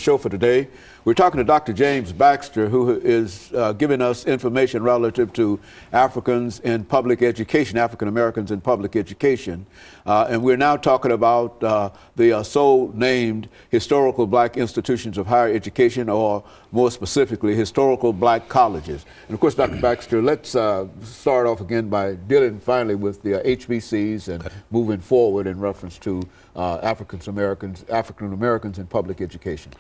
show for today. We're talking to Dr. James Baxter, who is giving us information relative to Africans in public education, African Americans in public education. And we're now talking about the so-named historical black institutions of higher education, or more specifically, historical black colleges. And of course, Dr. Baxter, let's start off again by dealing finally with the HBCs and moving forward in reference to African Americans in public education.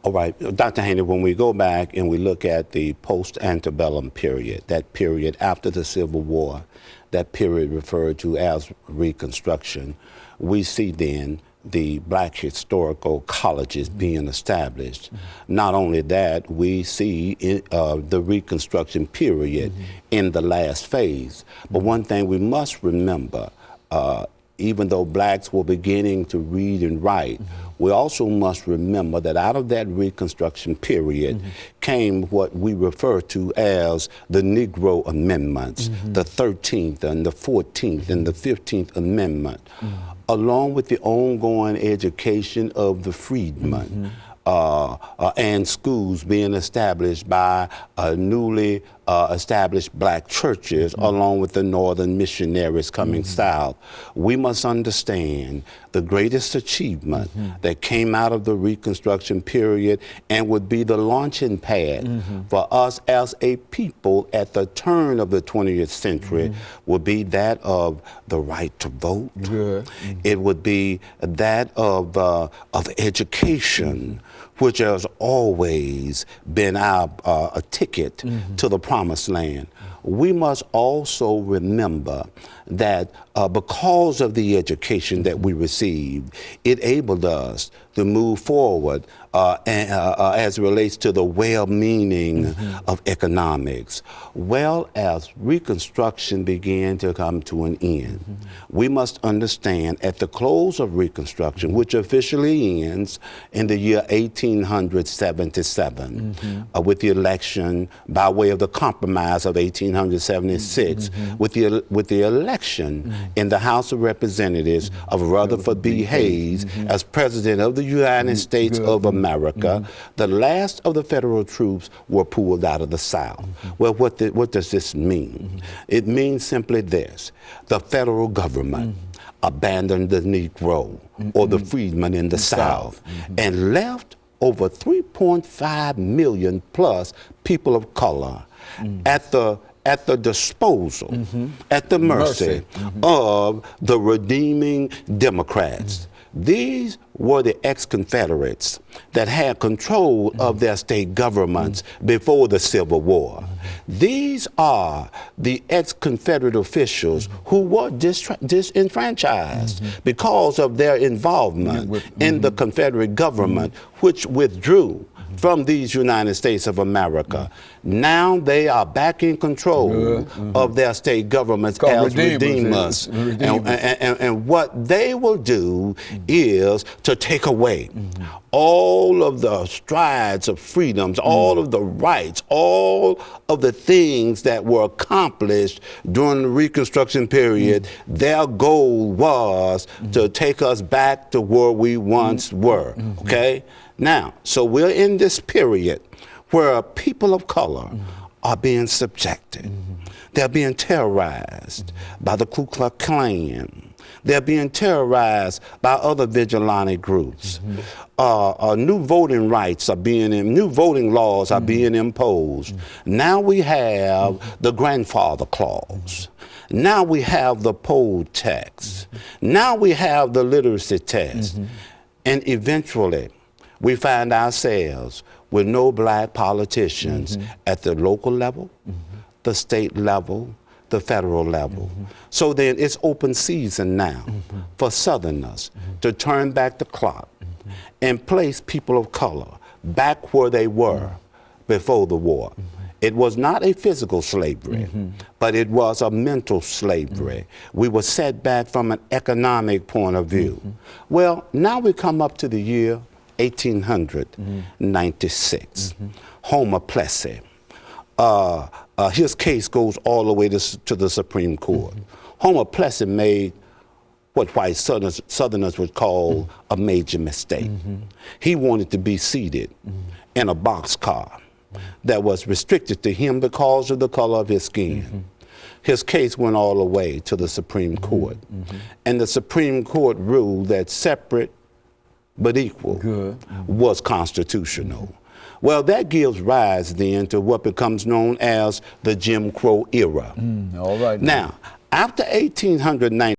All right, Dr. Haney, when we go back and we look at the post-antebellum period, that period after the Civil War, that period referred to as Reconstruction, we see then the black historical colleges being established. Not only that, we see the Reconstruction period in the last phase. But one thing we must remember, even though blacks were beginning to read and write, we also must remember that out of that Reconstruction period came what we refer to as the Negro Amendments, the 13th and the 14th and the 15th Amendment, along with the ongoing education of the freedmen. And schools being established by newly established black churches, along with the northern missionaries coming south. We must understand the greatest achievement that came out of the Reconstruction period and would be the launching pad for us as a people at the turn of the 20th century would be that of the right to vote. It would be that of education, which has always been our a ticket to the promised land. We must also remember that because of the education that we received, it enabled us to move forward as it relates to the well-meaning of economics. Well, as Reconstruction began to come to an end, we must understand at the close of Reconstruction, which officially ends in the year 1877, with the election by way of the Compromise of 1876, with the election in the House of Representatives of Rutherford B. Hayes as President of the United States of America. The last of the federal troops were pulled out of the South. Well, what does this mean? It means simply this: the federal government abandoned the Negro or the freedman in the South and left over 3.5 million plus people of color at the disposal, at the mercy of the redeeming Democrats. These were the ex-Confederates that had control of their state governments before the Civil War. These are the ex-Confederate officials who were disenfranchised because of their involvement in the Confederate government, which withdrew from these United States of America. Now they are back in control of their state governments as redeemers. And what they will do is to take away all of the strides of freedoms, all of the rights, all of the things that were accomplished during the Reconstruction period. Their goal was to take us back to where we once were, okay? Now, so we're in this period where people of color are being subjected. They're being terrorized by the Ku Klux Klan. They're being terrorized by other vigilante groups. New voting rights are new voting laws are being imposed. Now we have the grandfather clause. Now we have the poll tax. Now we have the literacy test. And eventually, we find ourselves with no black politicians at the local level, the state level, the federal level. So then it's open season now for Southerners to turn back the clock and place people of color back where they were before the war. It was not a physical slavery, but it was a mental slavery. We were set back from an economic point of view. Well, now we come up to the year 1896. Homer Plessy. His case goes all the way to the Supreme Court. Homer Plessy made what white Southerners would call a major mistake. He wanted to be seated in a boxcar that was restricted to him because of the color of his skin. His case went all the way to the Supreme Court. And the Supreme Court ruled that separate but equal was constitutional. Well, that gives rise then to what becomes known as the Jim Crow era. All right. Now, after 1890,